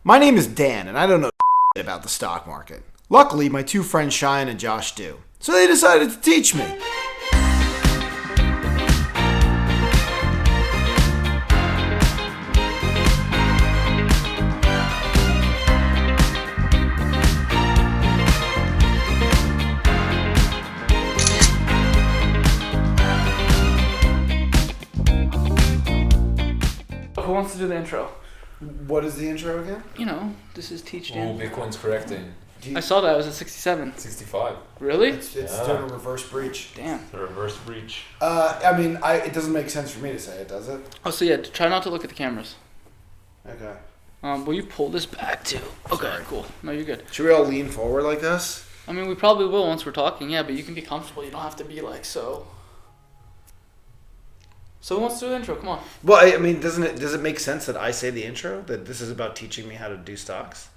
My name is Dan, and I don't know about the stock market. Luckily, my two friends Shayan and Josh do, so they decided to teach me. Who wants to do the intro? What is the intro again? You know, this is Teach Dan. Oh, Bitcoin's correcting. I saw that. It was at 67. 65. Really? It's doing a reverse breach. Damn. The reverse breach. It doesn't make sense for me to say it, does it? Oh, so yeah, try not to look at the cameras. Okay. Will you pull this back too? Okay, Sorry. cool. No, you're good. Should we all lean forward like this? I mean, we probably will once we're talking, yeah, but you can be comfortable. You don't have to be like so. So who wants to do the intro? Come on. Well, I mean, does it make sense that I say the intro? That this is about teaching me how to do stocks?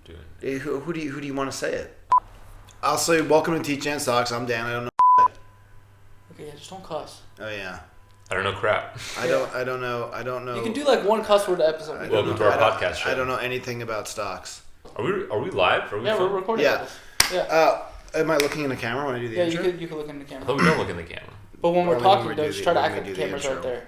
Do it. Who do you want to say it? I'll say welcome to Teach Dan Stocks. I'm Dan. I don't know. Okay, yeah, just don't cuss. Oh yeah. I don't know crap. I don't know. You can do like one cuss word episode. Welcome to our podcast show. I don't know anything about stocks. Are we live? Are we Yeah, we're recording. Yeah. This. Yeah. Am I looking in the camera when I do the Yeah, intro? you could look in the I camera. thought we don't look in the camera. But when we're Only talking, when we do just try to when act we like the do the camera's intro. right there.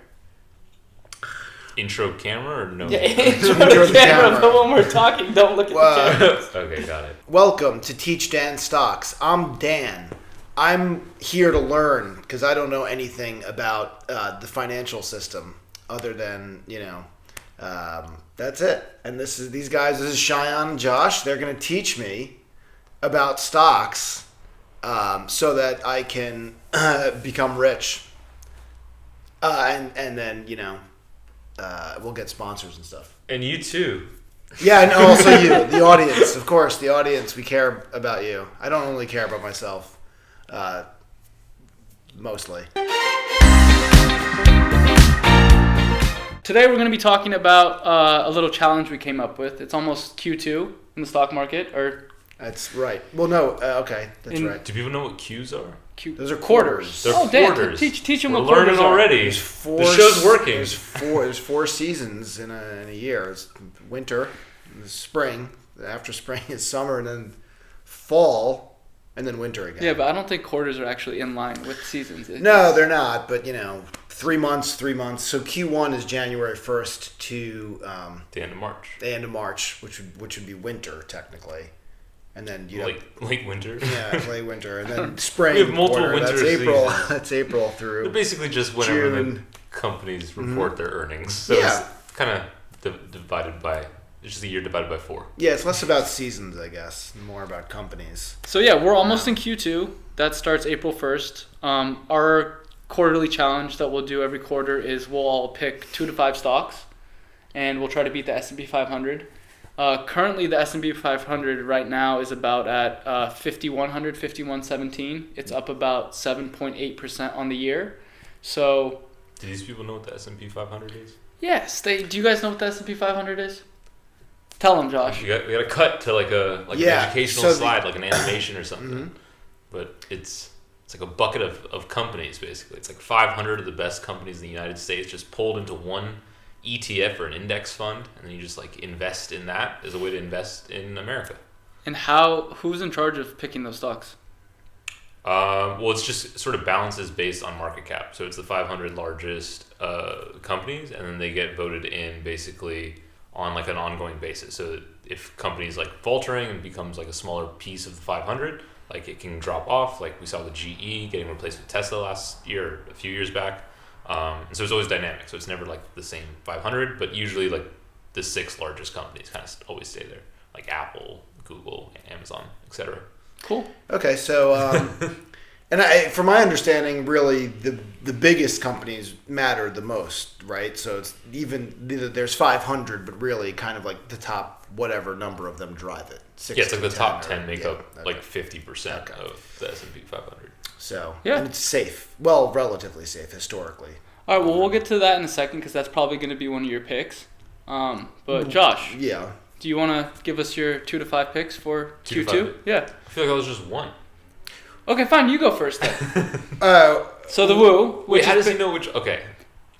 Intro camera or no? Yeah, Intro intro the the camera, camera. but when we're talking, don't look at the camera. Okay, got it. Welcome to Teach Dan Stocks. I'm Dan. I'm here to learn because I don't know anything about the financial system other than, that's it. And this is Shayan and Josh. They're going to teach me about stocks so that I can become rich. And then, we'll get sponsors and stuff. And you too. Yeah, and also you, the audience. Of course, the audience. We care about you. I don't only care about myself. Mostly. Today we're going to be talking about a little challenge we came up with. It's almost Q2 in the stock market, or That's right. Well, no. Okay, that's In- right. Do people know what Qs are? Those are quarters. They're Dan, quarters. teach them We're what quarters learning are. already. The show's working. There's four seasons in a year. It's winter, there's spring. After spring is summer, and then fall, and then winter again. Yeah, but I don't think quarters are actually in line with seasons. No, they're not. But 3 months. So Q1 is January 1st to The end of March. the end of March, which would be winter technically, and then Late winter. yeah, late winter, and then spring. We have multiple quarter. winter That's April. seasons. That's April They're through. basically just whenever June. the companies report their earnings. So Yeah. it's kind of divided by. It's just a year divided by 4. Yeah, it's less about seasons, I guess, and more about companies. So yeah, we're almost in Q2. That starts April 1st. Our quarterly challenge that we'll do every quarter is we'll all pick 2 to 5 stocks, and we'll try to beat the S&P 500. Currently, the S&P 500 right now is about at 5,100, 5,117. It's up about 7.8% on the year. So Do these people know what the S&P 500 is? yes, do you guys know what the S&P 500 is? Tell them, Josh. We got to cut to an educational so slide, like an animation or something. Mhm. But it's like a bucket of companies, basically. It's like 500 of the best companies in the United States just pulled into one ETF or an index fund, and then you just invest in that as a way to invest in America. And who's in charge of picking those stocks? Well, it's just sort of balances based on market cap. So it's the 500 largest companies, and then they get voted in basically on an ongoing basis. So if companies faltering and becomes a smaller piece of the 500, it can drop off. We saw the GE getting replaced with Tesla last year, a few years back. And so it's always dynamic. So it's never the same 500, but usually the 6 largest companies kind of always stay there, like Apple, Google, Amazon, etc. Cool. Okay, so from my understanding, really the biggest companies matter the most, right? So it's there's 500, but really kind of the top whatever number of them drive it. Yeah, it's the top 10 or- make yeah, up okay. 50% Okay. of the S&P 500. So Yeah. and it's safe, well, relatively safe historically. All right, well, we'll get to that in a second because that's probably going to be one of your picks. But Josh, Yeah. do you want to give us your 2 to 5 picks for 2 to Q2? 5? Yeah. I feel like I was just one. Okay, fine. You go first then. Uh, So the Woo. Wait, which how is does he know which? Okay,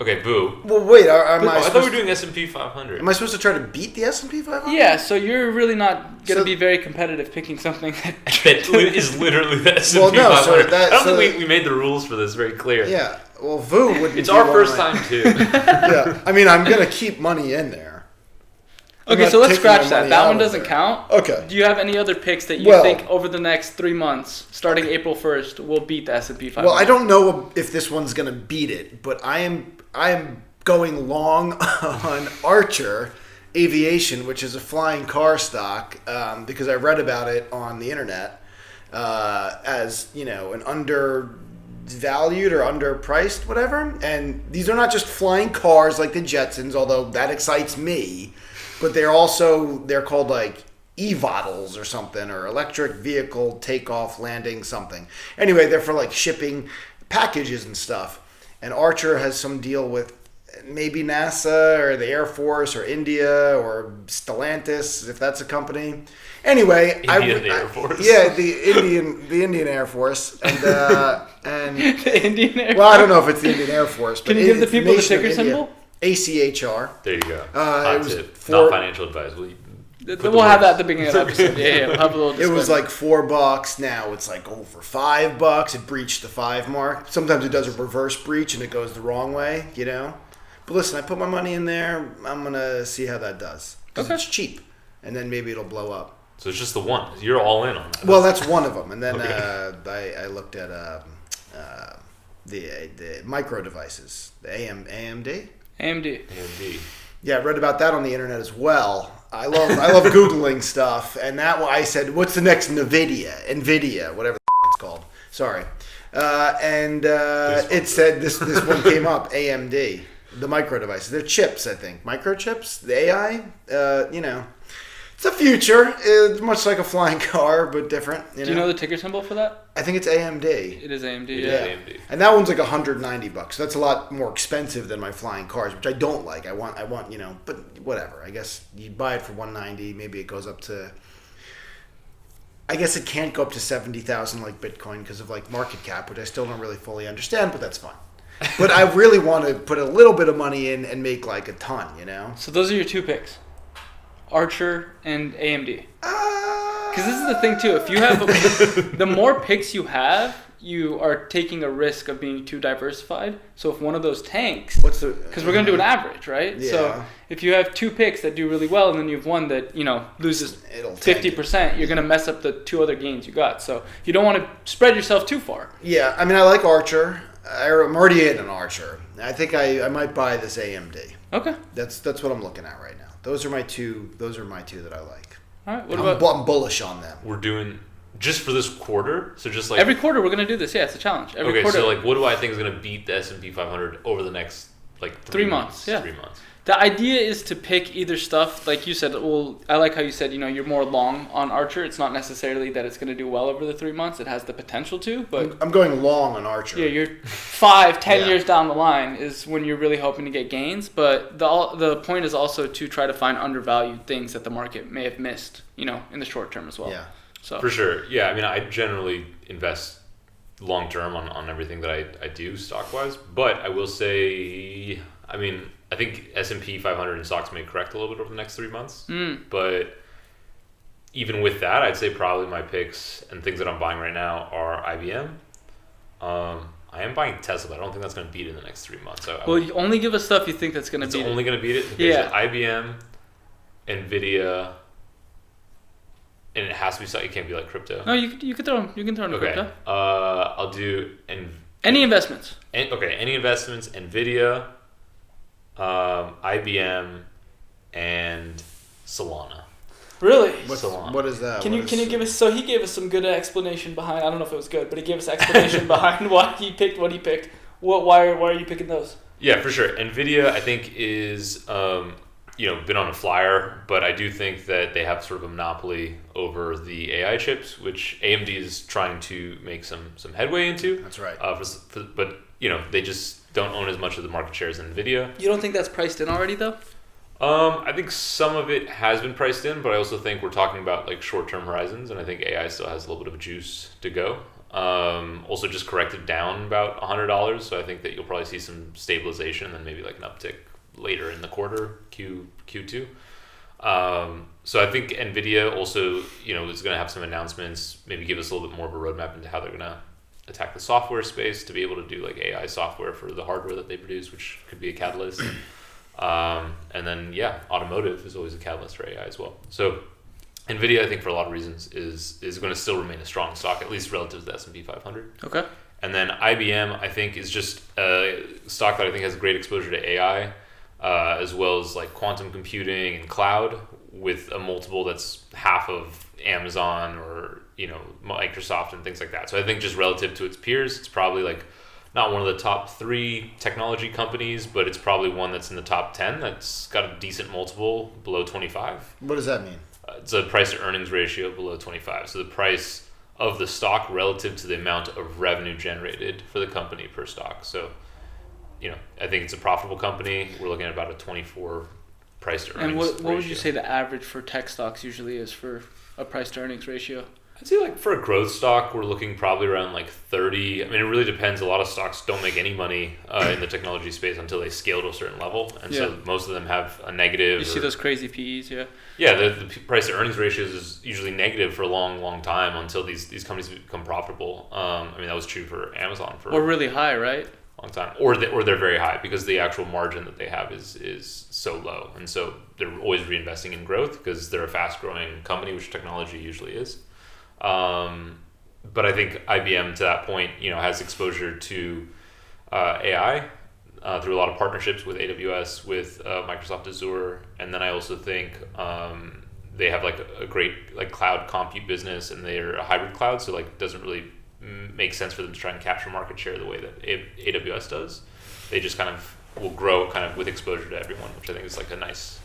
Okay, boo. Well, wait. I thought we were doing S&P 500. Am I supposed to try to beat the S&P 500? Yeah, so you're really not going to be very competitive picking something that is literally the S&P Well, no, 500. so I don't think we made the rules for this very clear. Yeah. Well, VU would be. It's our first time too. Yeah. I mean, I'm gonna keep money in there. Okay, so let's scratch that. That one doesn't count. Okay. Do you have any other picks that you think over the next 3 months, starting April 1st, will beat the S&P 500? Well, I don't know if this one's gonna beat it, but I am going long on Archer Aviation, which is a flying car stock, because I read about it on the internet as an undervalued or underpriced, whatever. And these are not just flying cars like the Jetsons, although that excites me, but they're called like eVTOLs or something, or electric vehicle takeoff, landing, something. Anyway, they're for like shipping packages and stuff. And Archer has some deal with maybe NASA or the Air Force or India or Stellantis, if that's a company. Anyway, Air Force. Yeah, the Indian Air Force, and the Indian Air Force. Well, I don't know if it's the Indian Air Force, but can you give the people the ticker symbol? ACHR. There you go. It was not financial advice. We'll have that at the beginning of the episode. Yeah, we'll have a little disclaimer. It was like $4. Now it's like over $5. It breached the 5 mark. Sometimes it does a reverse breach and it goes the wrong way, But listen, I put my money in there. I'm going to see how that does. Because it's cheap. And then maybe it'll blow up. So it's just the one. You're all in on that. Well, that's one of them. And then I looked at the micro devices. The AMD. Yeah, I read about that on the internet as well. I love Googling stuff. And that one, I said, what's the next NVIDIA, whatever it's called. Sorry. It said this one came up, AMD. The micro devices. They're chips, I think. Microchips, the AI, It's the future. It's much like a flying car, but different. Do you know the ticker symbol for that? I think it's AMD. It is AMD, yeah. AMD. And that one's like $190. That's a lot more expensive than my flying cars, which I don't like. I want, but whatever. I guess you buy it for $190. Maybe it goes up to. I guess it can't go up to 70,000 like Bitcoin because of like market cap, which I still don't really fully understand, but that's fine. But I really want to put a little bit of money in and make like a ton, So those are your 2 picks. Archer and AMD. Because this is the thing too. If you have the more picks you have, you are taking a risk of being too diversified. So if one of those tanks, because we're gonna do an average, right? Yeah. So if you have 2 picks that do really well, and then you have one that loses 50%, you're gonna mess up the 2 other gains you got. So you don't want to spread yourself too far. Yeah, I mean, I like Archer. I'm already in an Archer. I think I might buy this AMD. Okay. That's what I'm looking at right now. Those are my two that I like. All right. I'm bullish on them. We're doing just for this quarter. So just like every quarter we're gonna do this. Yeah, it's a challenge. Every quarter. So like, what do I think is gonna beat the S&P 500 over the next like 3 months? Yeah. 3 months. The idea is to pick either stuff, like you said. Well, I like how you said, you're more long on Archer. It's not necessarily that it's going to do well over the 3 months. It has the potential to, but I'm going long on Archer. Yeah, you're 5-10 years down the line is when you're really hoping to get gains. But the point is also to try to find undervalued things that the market may have missed, in the short term as well. Yeah. So for sure. Yeah, I mean, I generally invest long term on everything that I do stock wise, but I will say, I think S&P 500 and stocks may correct a little bit over the next 3 months. But even with that, I'd say probably my picks and things that I'm buying right now are IBM. I am buying Tesla, but I don't think that's going to beat it in the next 3 months. So you only give us stuff you think that's going to beat it. It's only going to beat it? Okay, yeah. So IBM, NVIDIA, and it has to be something. It can't be like crypto. No, you can throw in crypto. I'll do... Any investments. Any investments, NVIDIA... IBM and Solana. Really? What is that? Can you give us? So he gave us some good explanation behind. I don't know if it was good, but he gave us explanation behind why he picked what he picked. Why are you picking those? Yeah, for sure. NVIDIA, I think, is been on a flyer, but I do think that they have sort of a monopoly over the AI chips, which AMD is trying to make some headway into. That's right. But they just don't own as much of the market share as NVIDIA. You don't think that's priced in already, though? I think some of it has been priced in, but I also think we're talking about like short-term horizons, and I think AI still has a little bit of juice to go. Also just corrected down about $100. So I think that you'll probably see some stabilization and then maybe like an uptick later in the quarter, Q2. So I think NVIDIA also, is going to have some announcements, maybe give us a little bit more of a roadmap into how they're going to attack the software space to be able to do like AI software for the hardware that they produce, which could be a catalyst. And then, automotive is always a catalyst for AI as well. So NVIDIA, I think for a lot of reasons, is going to still remain a strong stock, at least relative to the S&P 500. Okay. And then IBM, I think, is just a stock that I think has great exposure to AI, as well as like quantum computing and cloud, with a multiple that's half of Amazon or Microsoft and things like that. So I think just relative to its peers, it's probably like not one of the top 3 technology companies, but it's probably one that's in the top 10 that's got a decent multiple below 25. What does that mean? It's a price to earnings ratio below 25. So the price of the stock relative to the amount of revenue generated for the company per stock. So, I think it's a profitable company. We're looking at about a 24 price to earnings And ratio. what would you say the average for tech stocks usually is for a price to earnings ratio? I'd say like for a growth stock, we're looking probably around like 30. I mean, it really depends. A lot of stocks don't make any money in the technology space until they scale to a certain level. And so most of them have a negative. You see those crazy PEs, yeah? Yeah, the price to earnings ratios is usually negative for a long, long time until these companies become profitable. That was true for Amazon for or really high, right? a long time. Or they're very high because the actual margin that they have is so low. And so they're always reinvesting in growth because they're a fast-growing company, which technology usually is. But I think IBM to that point, has exposure to AI through a lot of partnerships with AWS, with Microsoft Azure, and then I also think they have like a great like cloud compute business, and they're a hybrid cloud, so like it doesn't really make sense for them to try and capture market share the way that AWS does. They just kind of will grow kind of with exposure to everyone, which I think is like a nice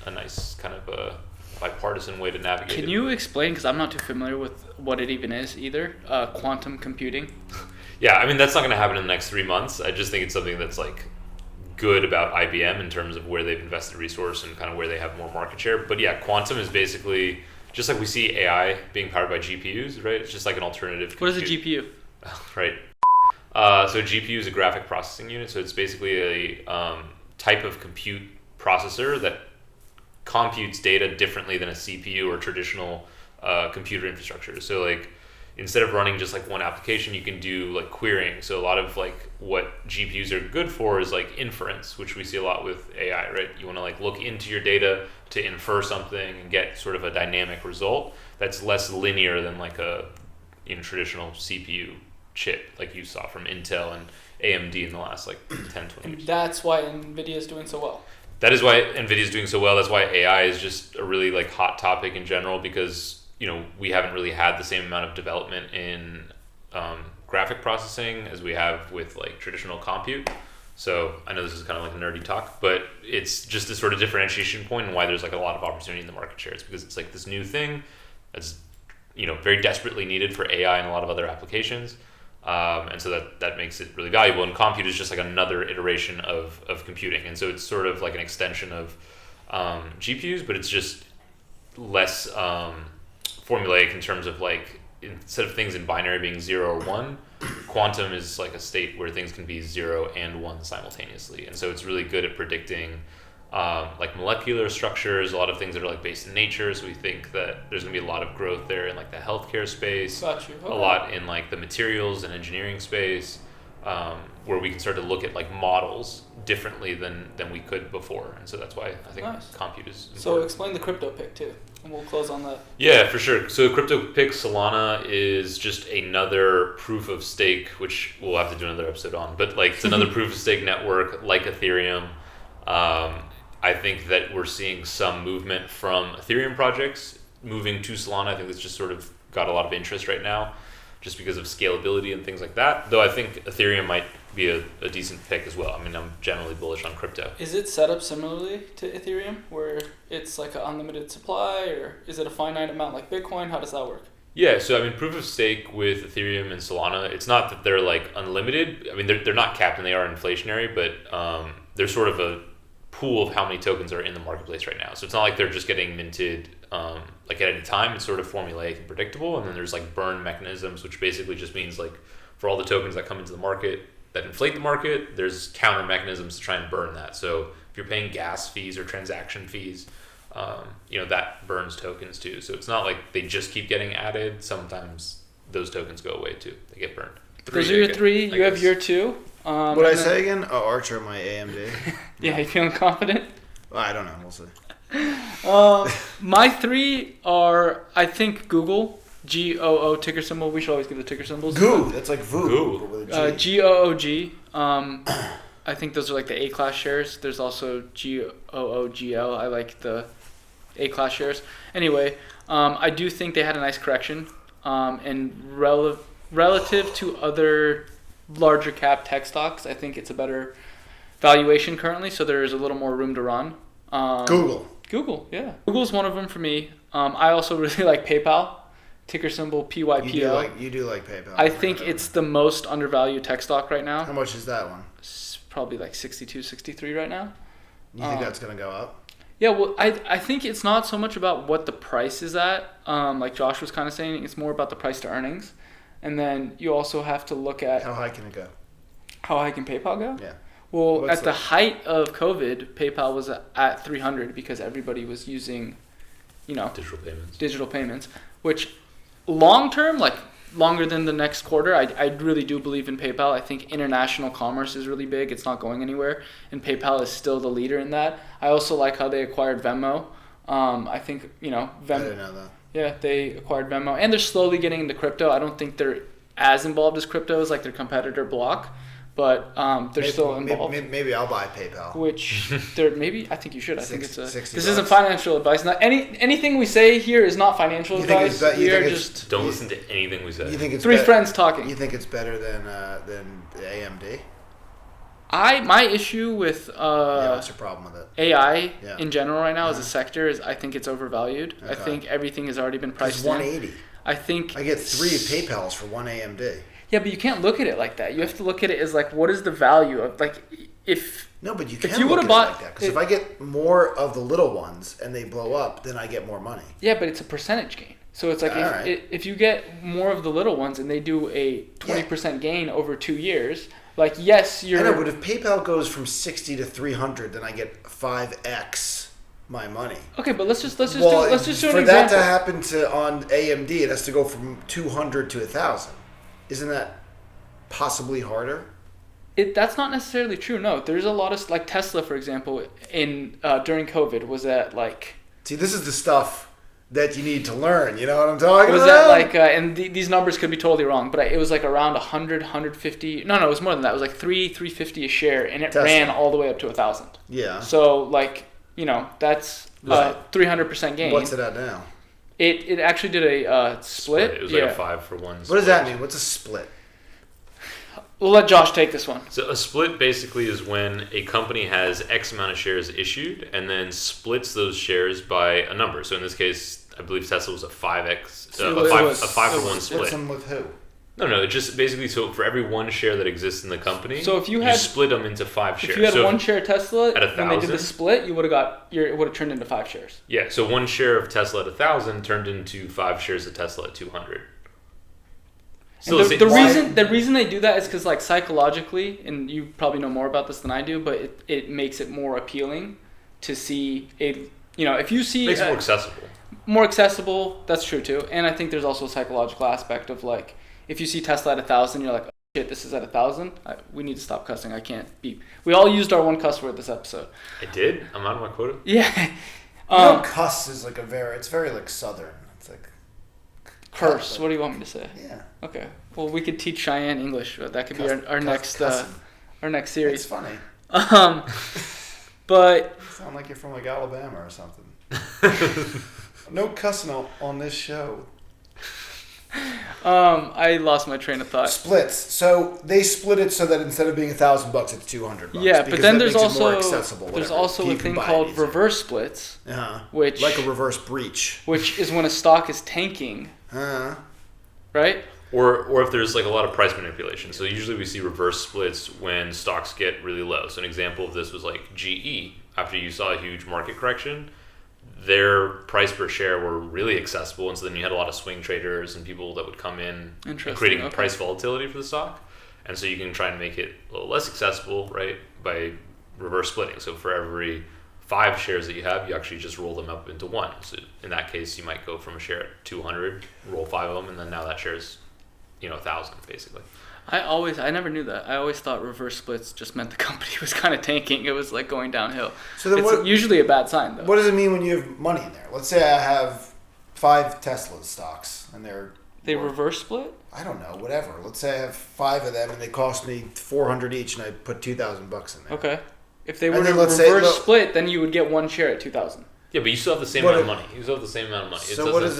kind of a bipartisan way to navigate Can it. you explain, because I'm not too familiar with what it even is either, quantum computing? Yeah, that's not going to happen in the next 3 months. I just think it's something that's like good about IBM in terms of where they've invested resource and kind of where they have more market share. But yeah, quantum is basically just like we see AI being powered by GPUs, right? It's just like an alternative. What is a GPU? Right. So a GPU is a graphic processing unit. So it's basically a type of compute processor that computes data differently than a CPU or traditional computer infrastructure. So like instead of running just like one application, you can do like querying. So a lot of like what GPUs are good for is like inference, which we see a lot with AI, right? You want to like look into your data to infer something and get sort of a dynamic result that's less linear than like a traditional CPU chip like you saw from Intel and AMD in the last like 10, 20 years. And that's why NVIDIA is doing so well. That is why NVIDIA is doing so well. That's why AI is just a really like hot topic in general, because we haven't really had the same amount of development in graphic processing as we have with like traditional compute. So I know this is kind of like a nerdy talk, but it's just a sort of differentiation point and why there's like a lot of opportunity in the market share. It's because it's like this new thing that's very desperately needed for AI and a lot of other applications. And so that makes it really valuable. And compute is just like another iteration of computing. And so it's sort of like an extension of GPUs, but it's just less formulaic in terms of like, instead of things in binary being 0 or 1, quantum is like a state where things can be 0 and 1 simultaneously. And so it's really good at predicting like molecular structures, a lot of things that are like based in nature. So we think that there's going to be a lot of growth there in like the healthcare space, Got you. Okay. a lot in like the materials and engineering space, where we can start to look at like models differently than we could before. And so that's why I think compute is important. So explain the crypto pick too, and we'll close on that. Yeah, for sure. So crypto pick Solana is just another proof of stake, which we'll have to do another episode on, but like it's another proof of stake network like Ethereum. I think that we're seeing some movement from Ethereum projects moving to Solana. I think it's just sort of got a lot of interest right now just because of scalability and things like that. Though I think Ethereum might be a decent pick as well. I'm generally bullish on crypto. Is it set up similarly to Ethereum, where it's like an unlimited supply, or is it a finite amount like Bitcoin? How does that work? Yeah, so proof of stake with Ethereum and Solana, it's not that they're like unlimited. They're not capped and they are inflationary, but they're sort of pool of how many tokens are in the marketplace right now. So it's not like they're just getting minted like at any time. It's sort of formulaic and predictable. And then there's like burn mechanisms, which basically just means like for all the tokens that come into the market that inflate the market, there's counter mechanisms to try and burn that. So if you're paying gas fees or transaction fees, that burns tokens too. So it's not like they just keep getting added. Sometimes those tokens go away too. They get burned. Those are your three. You have your two. What did I say again? Oh, Archer, my AMD. Yeah, you feeling confident? Well, I don't know. We'll see. My three are, I think, Google. GOO ticker symbol. We should always give the ticker symbols. Goo. That's like VOO. Goo. GOOG. I think those are like the A-class shares. There's also GOOGL. I like the A-class shares. Anyway, I do think they had a nice correction. And relative to other larger cap tech stocks, I think it's a better valuation currently, so there is a little more room to run. Google, yeah. Google's one of them for me. I also really like PayPal, ticker symbol PYPL. You do like PayPal. I think it's the most undervalued tech stock right now. How much is that one? It's probably like 62, 63 right now. You think that's going to go up? Yeah, well, I think it's not so much about what the price is at. Like Josh was kind of saying, it's more about the price to earnings. And then you also have to look at... How high can it go? How high can PayPal go? Yeah. Well, at the height of COVID, PayPal was at 300 because everybody was using, digital payments, which long term, like longer than the next quarter, I really do believe in PayPal. I think international commerce is really big. It's not going anywhere, and PayPal is still the leader in that. I also like how they acquired Venmo. I think, Venmo. I didn't know that. Yeah, they acquired Venmo, and they're slowly getting into crypto. I don't think they're as involved as crypto as like their competitor Block, but they're still involved. Maybe I'll buy PayPal. Which I think you should. I think it's $60. This isn't financial advice. Not anything we say here is not financial advice. Don't listen to anything we say. You think it's three friends talking. You think it's better than AMD? My issue with what's your problem with it? AI in general right now as a sector is I think it's overvalued. Okay. I think everything has already been priced It's 180. I think I get 3 PayPals for 1 AMD. Yeah, but you can't look at it like that. You have to look at it as like, what is the value of like if no, but you can if you look would have at bought it like that because if I get more of the little ones and they blow up, then I get more money. Yeah, but it's a percentage gain. So it's like if you get more of the little ones and they do a 20% gain over 2 years, like yes, you're. I know, but if PayPal goes from 60 to 300, then I get 5x my money. Okay, but let's just do an for example. that to happen on AMD, it has to go from 200 to 1,000. Isn't that possibly harder? That's not necessarily true. No, there's a lot of like Tesla, for example, during COVID was at like. See, this is the stuff that you need to learn. You know what I'm talking about? Was that like, and these numbers could be totally wrong, but it was like around 100, 150. No, it was more than that. It was like 350 a share, and it ran all the way up to 1,000. Yeah. So like, that's 300% gain. What's it at now? It actually did a split. It was like a 5-for-1 split. What does that mean? What's a split? We'll let Josh take this one. So a split basically is when a company has X amount of shares issued and then splits those shares by a number. So in this case, I believe Tesla was a 5x, a 5-for-1 split. Splits them with who? No. It just basically so for every one share that exists in the company, so if you split them into 5 shares. If you had one share Tesla at 1,000, when they did the split, it would have turned into 5 shares. Yeah, so one share of Tesla at 1,000 turned into 5 shares of Tesla at 200. So the reason they do that is because like psychologically, and you probably know more about this than I do, but it makes it more appealing to see if you see makes it more accessible. More accessible, that's true too. And I think there's also a psychological aspect of like if you see Tesla at 1,000, you're like, oh, shit, this is at 1,000. We need to stop cussing. I can't beep. We all used our one cuss word this episode. I did. I'm out of my quota. Yeah. Cuss is like it's very like southern. It's like curse. What do you want me to say? Yeah. Okay. Well, we could teach Shayan English. That could be our next series. It's funny. But you sound like you're from like Alabama or something. No cussing on this show. I lost my train of thought. Splits. So they split it so that instead of being $1,000, it's $200. Yeah, but then there's also a thing called reverse splits, which like a reverse breach, which is when a stock is tanking, right? Or if there's like a lot of price manipulation. So usually we see reverse splits when stocks get really low. So an example of this was like GE. after you saw a huge market correction, their price per share were really accessible, and so then you had a lot of swing traders and people that would come in and creating price volatility for the stock. And so you can try and make it a little less accessible, right, by reverse splitting. So for every 5 shares that you have, you actually just roll them up into one. So in that case, you might go from a share at 200, roll 5 of them, and then now that share is, 1,000 basically. I never knew that. I always thought reverse splits just meant the company was kind of tanking. It was like going downhill. So then it's usually a bad sign, though. What does it mean when you have money in there? Let's say I have 5 Tesla stocks and they reverse split? I don't know, whatever. Let's say I have 5 of them and they cost me $400 each, and I put $2,000 in there. Okay. If they were to reverse split, then you would get 1 share at $2,000. Yeah, but you still have the same amount of money. You still have the same amount of money. So what is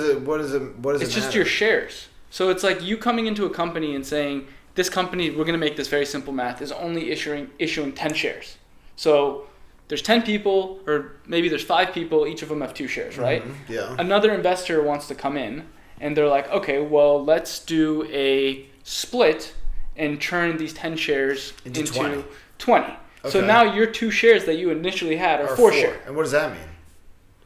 it? It's just your shares. So it's like you coming into a company and saying, this company, we're going to make this very simple math, is only issuing 10 shares. So there's 10 people, or maybe there's 5 people, each of them have 2 shares, right? Mm-hmm. Yeah. Another investor wants to come in, and they're like, okay, well, let's do a split and turn these 10 shares into 20. Okay. So now your 2 shares that you initially had are 4 shares. And what does that mean?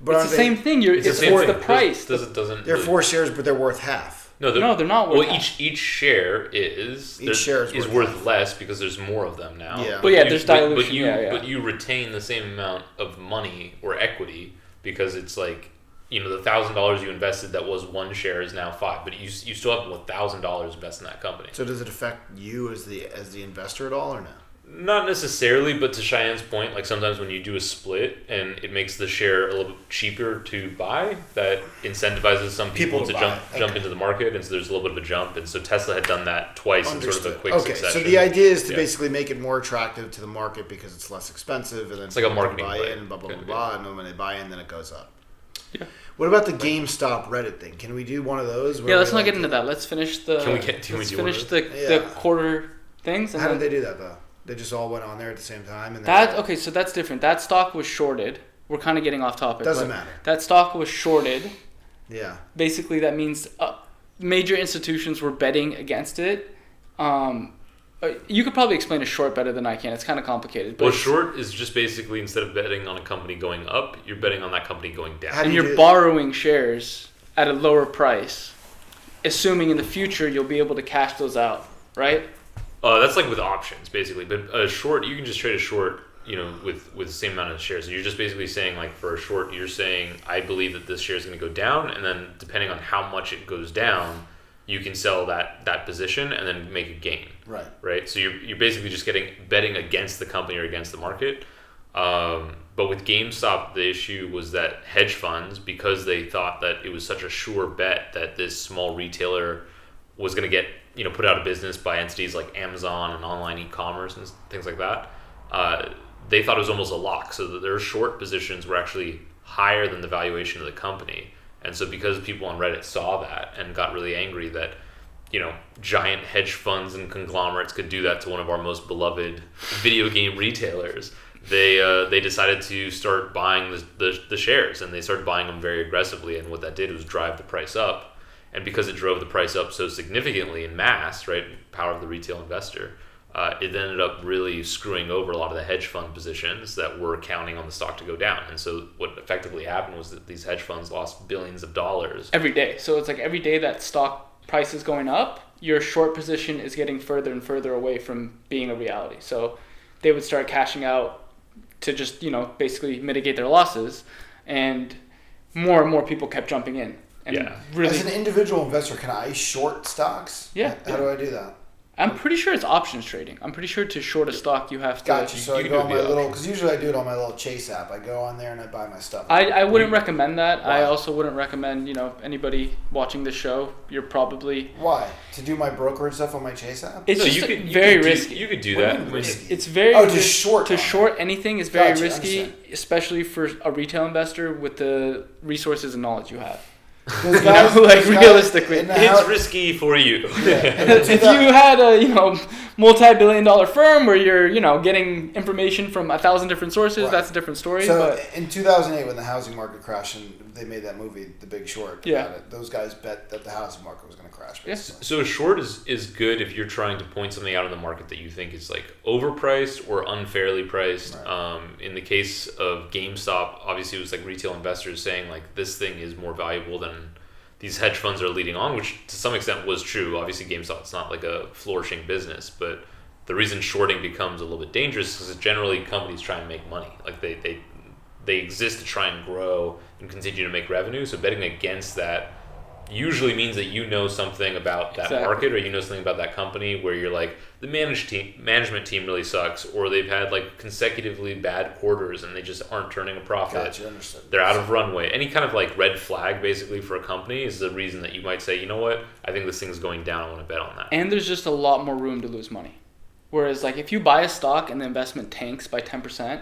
It's the same thing. It's the price. They're 4 shares, but they're worth half. No, they're not worth half. Each share is worth less because there's more of them now. Yeah. But there's dilution. But you retain the same amount of money or equity because it's like, the $1,000 you invested that was 1 share is now 5, but you still have $1,000 invested in that company. So does it affect you as the investor at all or no? Not necessarily, but to Shayan's point, like sometimes when you do a split and it makes the share a little bit cheaper to buy, that incentivizes some people to jump into the market, and so there's a little bit of a jump. And so Tesla had done that twice in sort of a quick succession. So the idea is to basically make it more attractive to the market because it's less expensive, and then it's like a marketing buy play. In and blah blah blah, and then when they buy in, then it goes up. Yeah. What about the GameStop Reddit thing? Can we do one of those? Yeah, let's not get into that. Let's finish the. Can we finish the quarter things? How did they do that though? They just all went on there at the same time. And okay, so that's different. That stock was shorted. We're kind of getting off topic. Doesn't matter. That stock was shorted. Yeah. Basically, that means major institutions were betting against it. You could probably explain a short better than I can. It's kind of complicated. But short is just basically instead of betting on a company going up, you're betting on that company going down. And you're borrowing shares at a lower price, assuming in the future you'll be able to cash those out, right? That's like with options, basically. But a short, you can just trade a short, with the same amount of shares. And you're just basically saying, like, for a short, you're saying, I believe that this share is going to go down. And then depending on how much it goes down, you can sell that position and then make a gain. Right. So you're basically just betting against the company or against the market. But with GameStop, the issue was that hedge funds, because they thought that it was such a sure bet that this small retailer was going to get put out of business by entities like Amazon and online e-commerce and things like that, they thought it was almost a lock. So that their short positions were actually higher than the valuation of the company. And so because people on Reddit saw that and got really angry that, giant hedge funds and conglomerates could do that to one of our most beloved video game retailers, they decided to start buying the shares, and they started buying them very aggressively. And what that did was drive the price up. And because it drove the price up so significantly in mass, right, power of the retail investor, it ended up really screwing over a lot of the hedge fund positions that were counting on the stock to go down. And so what effectively happened was that these hedge funds lost billions of dollars. Every day. So it's like every day that stock price is going up, your short position is getting further and further away from being a reality. So they would start cashing out to just, basically mitigate their losses. And more and more people kept jumping in. And really, as an individual investor, can I short stocks? Yeah. How do I do that? I'm pretty sure it's options trading. I'm pretty sure to short a stock you have to. Gotcha. So I go on my little, because usually I do it on my little Chase app. I go on there and I buy my stuff. I wouldn't recommend that. Why? I also wouldn't recommend, anybody watching this show. You're probably. Why? To do my brokerage stuff on my Chase app? It's very risky. You could do that. It's very to short anything is very risky, especially for a retail investor with the resources and knowledge you have. Those guys, realistically. It's risky for you. If you had a multi-billion-dollar firm where you're getting information from 1,000 different sources, that's a different story. So but in 2008, when the housing market crashed and they made that movie, The Big Short, about it, those guys bet that the housing market was going to crash. Yes. So a short is good if you're trying to point something out in the market that you think is like overpriced or unfairly priced. Right. In the case of GameStop, obviously it was like retail investors saying like this thing is more valuable than these hedge funds are leading on, which to some extent was true. Obviously GameStop's not like a flourishing business, but the reason shorting becomes a little bit dangerous is generally companies try and make money. Like they exist to try and grow and continue to make revenue. So betting against that usually means that you know something about that market, or you know something about that company where you're like, the management team really sucks, or they've had like consecutively bad quarters and they just aren't turning a profit. Gotcha, understood. They're out of runway. Any kind of like red flag basically for a company is the reason that you might say, you know what, I think this thing's going down, I want to bet on that. And there's just a lot more room to lose money. Whereas like if you buy a stock and the investment tanks by 10%,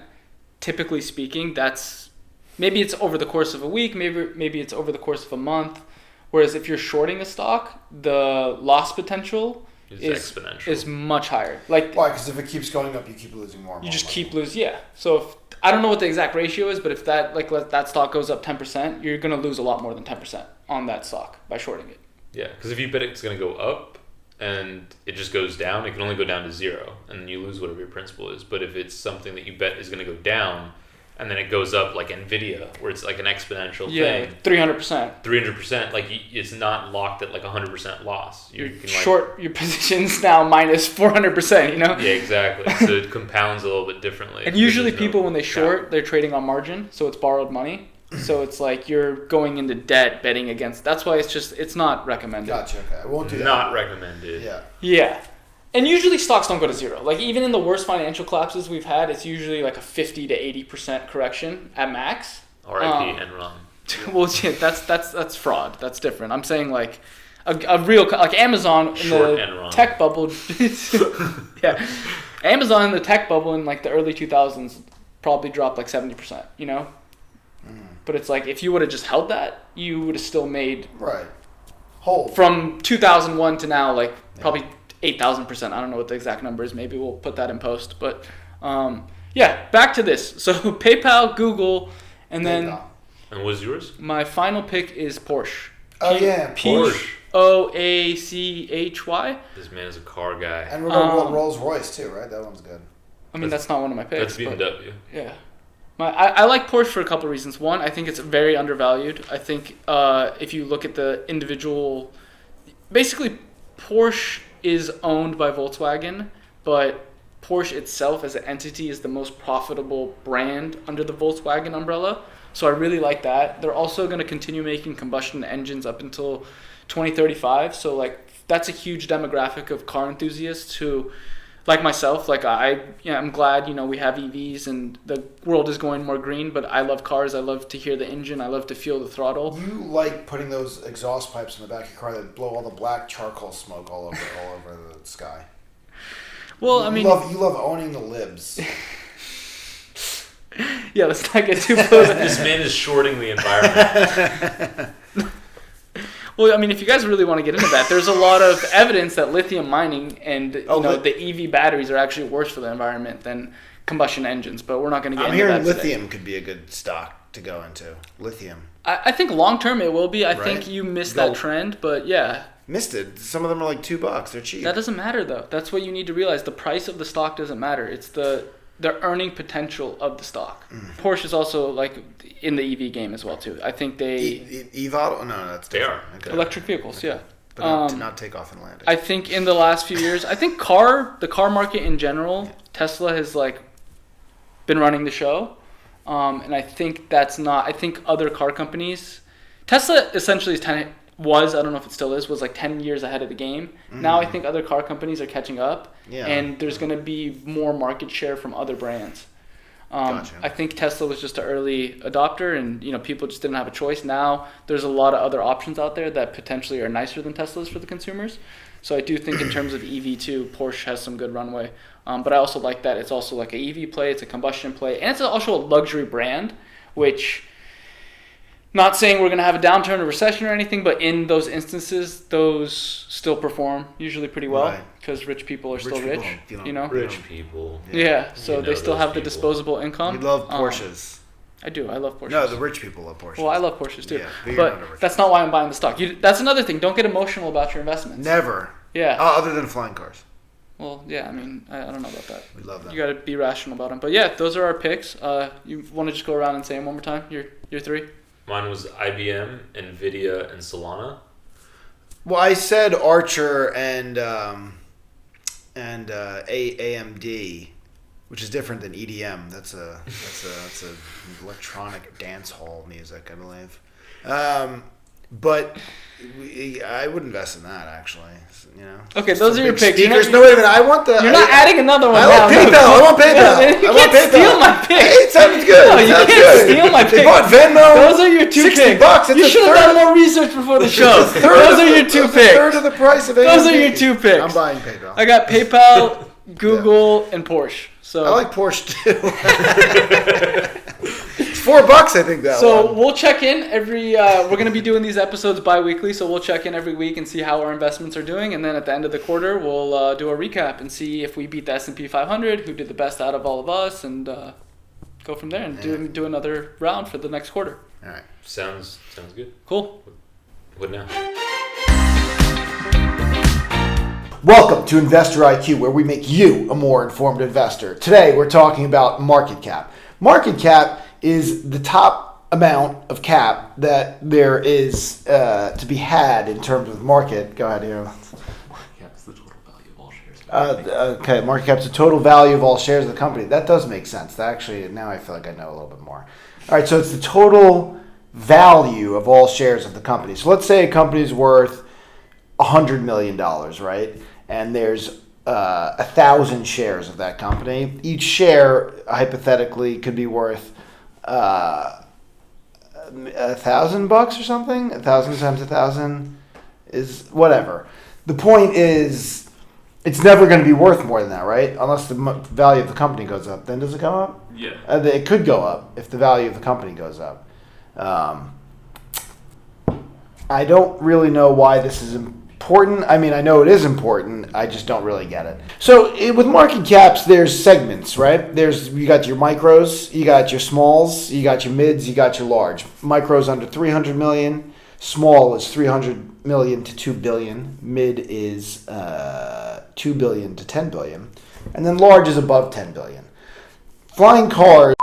typically speaking, that's maybe it's over the course of a week, maybe it's over the course of a month. Whereas if you're shorting a stock, the loss potential is much higher. Like why? Because if it keeps going up, you keep losing more. You just keep losing. Yeah. So if, I don't know what the exact ratio is, but if that stock goes up 10%, you're gonna lose a lot more than 10% on that stock by shorting it. Yeah, because if you bet it's gonna go up and it just goes down, it can only go down to zero, and then you lose whatever your principal is. But if it's something that you bet is gonna go down, and then it goes up like Nvidia, where it's like an exponential thing. 300%. 300%. Like it's not locked at like 100% loss. You can short your positions now minus 400%. Yeah, exactly. So it compounds a little bit differently. And usually people when they short, they're trading on margin, so it's borrowed money. So it's like you're going into debt betting against. That's why it's not recommended. Gotcha. Okay, I won't do that. Not recommended. Yeah. Yeah. And usually stocks don't go to zero. Like even in the worst financial collapses we've had, it's usually like a 50 to 80% correction at max. R.I.P. Enron. Well, yeah, that's fraud. That's different. I'm saying like a real like Amazon in the tech bubble. Yeah, Amazon in the tech bubble in like the early 2000s probably dropped like 70%. But it's like if you would have just held that, you would have still made hold from 2001 to now like probably 8,000%. I don't know what the exact number is. Maybe we'll put that in post. But back to this. So PayPal, Google, and then. And what's yours? My final pick is Porsche. Porsche. Porsche. This man is a car guy. And we're going to Rolls Royce too, right? That one's good. I mean, that's not one of my picks. That's BMW. Yeah. I like Porsche for a couple of reasons. One, I think it's very undervalued. I think if you look at the individual... Basically, Porsche is owned by Volkswagen, but Porsche itself as an entity is the most profitable brand under the Volkswagen umbrella. So I really like that. They're also going to continue making combustion engines up until 2035. So like that's a huge demographic of car enthusiasts who, like myself, like I'm glad we have EVs and the world is going more green. But I love cars. I love to hear the engine. I love to feel the throttle. You like putting those exhaust pipes in the back of your car that blow all the black charcoal smoke all over the sky. Well, you love owning the libs. Yeah, let's not get too close. This man is shorting the environment. Well, I mean, if you guys really want to get into that, there's a lot of evidence that lithium mining and the EV batteries are actually worse for the environment than combustion engines. But we're not going to get into that. I'm hearing lithium could be a good stock to go into. Lithium. I think long term it will be. I think you missed that trend, but yeah. Missed it. Some of them are like $2. They're cheap. That doesn't matter though. That's what you need to realize. The price of the stock doesn't matter. It's the earning potential of the stock. Porsche is also like in the EV game as well too. I think they EVOL. No, that's different. They are okay. Electric vehicles. Yeah, but to not take off and land. I think in the last few years, I think the car market in general, Tesla has like been running the show, and I think that's not. I think other car companies, Tesla essentially I don't know if it still is, was like 10 years ahead of the game. Mm-hmm. Now I think other car companies are catching up, and there's going to be more market share from other brands. Gotcha. I think Tesla was just an early adopter, and people just didn't have a choice. Now there's a lot of other options out there that potentially are nicer than Teslas for the consumers. So I do think in terms of EV too, Porsche has some good runway. But I also like that it's also like an EV play, it's a combustion play, and it's also a luxury brand, which Not saying we're going to have a downturn or recession or anything, but in those instances, those still perform usually pretty well because rich people are still rich, you know? Rich people. Yeah, so they still have the disposable income. We love Porsches. I do. I love Porsches. No, the rich people love Porsches. Well, I love Porsches too. Yeah, but that's not why I'm buying the stock. That's another thing. Don't get emotional about your investments. Never. Yeah. Other than flying cars. Well, yeah, I mean, I don't know about that. We love that. You got to be rational about them. But yeah, those are our picks. You want to just go around and say them one more time? Your three? Mine was IBM, Nvidia, and Solana. Well, I said Archer and AMD, which is different than EDM. That's a electronic dance hall music, I believe. But I would invest in that actually. You know. Okay, those are your picks. No, wait a minute. I want the. You're not adding another one. I want PayPal. I want PayPal. You can't steal my pick. It sounds good. No, you can't steal my pick. They bought Venmo. Those are your two picks. $60. You should have done more research before the show. Those are your two picks. Third of the price of AMD. Those are your two picks. I'm buying PayPal. I got PayPal, Google, and Porsche. So I like Porsche too. It's $4, I think that. So we'll check in every. We're gonna be doing these episodes bi-weekly, so we'll check in every week and see how our investments are doing, and then at the end of the quarter, we'll do a recap and see if we beat the S&P 500, who did the best out of all of us, and go from there and do another round for the next quarter. All right. Sounds good. Cool. What now? Welcome to Investor IQ, where we make you a more informed investor. Today, we're talking about market cap. Market cap is the top amount of cap that there is to be had in terms of market. Go ahead here. It's the total value of all shares. Okay, market cap is the total value of all shares of the company. That does make sense. That actually, now I feel like I know a little bit more. All right, so it's the total value of all shares of the company. So let's say a company is worth $100 million, right? And there's 1,000 shares of that company. Each share, hypothetically, could be worth $1,000 or something. 1,000 times 1,000 is whatever. The point is, it's never going to be worth more than that, right? Unless the value of the company goes up. Then does it go up? Yeah. It could go up if the value of the company goes up. I don't really know why this is important. I mean, I know it is important. I just don't really get it. So with market caps, there's segments, right? You got your micros, you got your smalls, you got your mids, you got your large. Micros under 300 million. Small is 300 million to 2 billion. Mid is 2 billion to 10 billion. And then large is above 10 billion. Flying cars.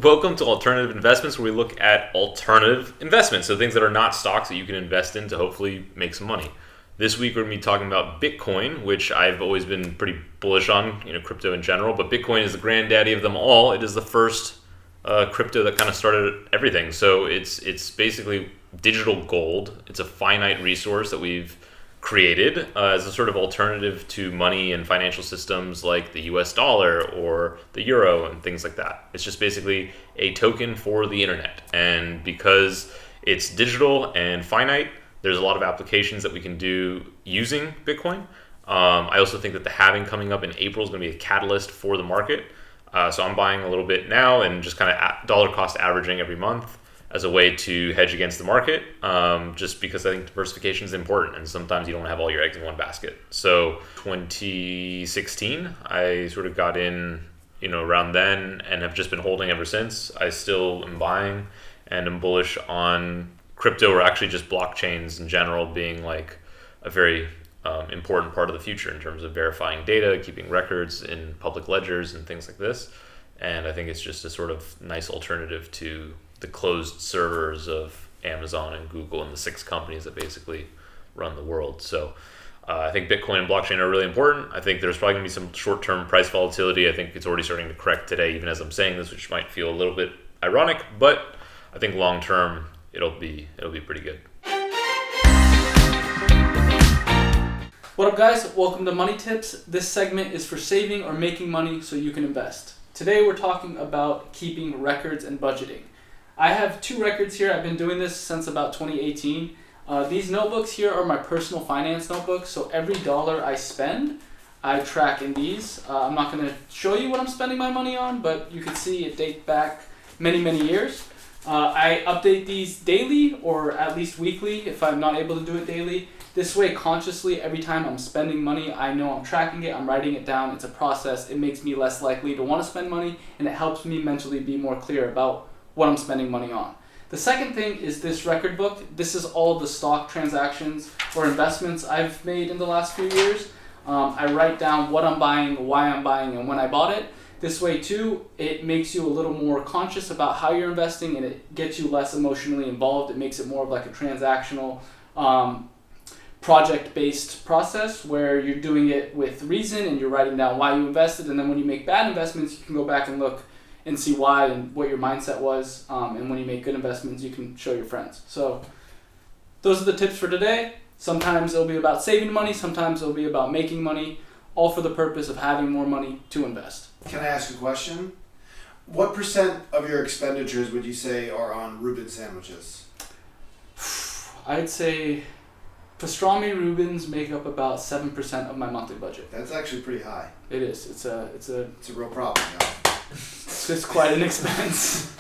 Welcome to Alternative Investments, where we look at alternative investments, so things that are not stocks that you can invest in to hopefully make some money. This week we're going to be talking about Bitcoin, which I've always been pretty bullish on, crypto in general, but Bitcoin is the granddaddy of them all. It is the first crypto that kind of started everything. So it's basically digital gold. It's a finite resource that we've created as a sort of alternative to money and financial systems like the US dollar or the euro and things like that. It's just basically a token for the internet. And because it's digital and finite, there's a lot of applications that we can do using Bitcoin. I also think that the halving coming up in April is going to be a catalyst for the market. So I'm buying a little bit now and just kind of dollar cost averaging every month as a way to hedge against the market, just because I think diversification is important, and sometimes you don't have all your eggs in one basket. So 2016, I sort of got in, around then, and have just been holding ever since. I still am buying and am bullish on crypto, or actually just blockchains in general, being like a very important part of the future in terms of verifying data, keeping records in public ledgers and things like this. And I think it's just a sort of nice alternative to the closed servers of Amazon and Google and the 6 companies that basically run the world. So I think Bitcoin and blockchain are really important. I think there's probably going to be some short-term price volatility. I think it's already starting to correct today, even as I'm saying this, which might feel a little bit ironic, but I think long-term it'll be pretty good. What up, guys? Welcome to Money Tips. This segment is for saving or making money so you can invest. Today we're talking about keeping records and budgeting. I have 2 records here. I've been doing this since about 2018. These notebooks here are my personal finance notebooks, so every dollar I spend, I track in these. I'm not going to show you what I'm spending my money on, but you can see it date back many, many years. I update these daily or at least weekly if I'm not able to do it daily. This way, consciously, every time I'm spending money, I know I'm tracking it, I'm writing it down. It's a process. It makes me less likely to want to spend money, and it helps me mentally be more clear about what I'm spending money on. The second thing is this record book. This is all the stock transactions or investments I've made in the last few years. I write down what I'm buying, why I'm buying, and when I bought it. This way too, it makes you a little more conscious about how you're investing, and it gets you less emotionally involved. It makes it more of like a transactional, project-based process where you're doing it with reason and you're writing down why you invested, and then when you make bad investments, you can go back and look and see why and what your mindset was, and when you make good investments, you can show your friends. So those are the tips for today. Sometimes it'll be about saving money, sometimes it'll be about making money, all for the purpose of having more money to invest. Can I ask a question? What percent of your expenditures would you say are on Reuben sandwiches? I'd say pastrami Reubens make up about 7% of my monthly budget. That's actually pretty high. It is. It's a It's a real problem, y'all. it's quite an expense.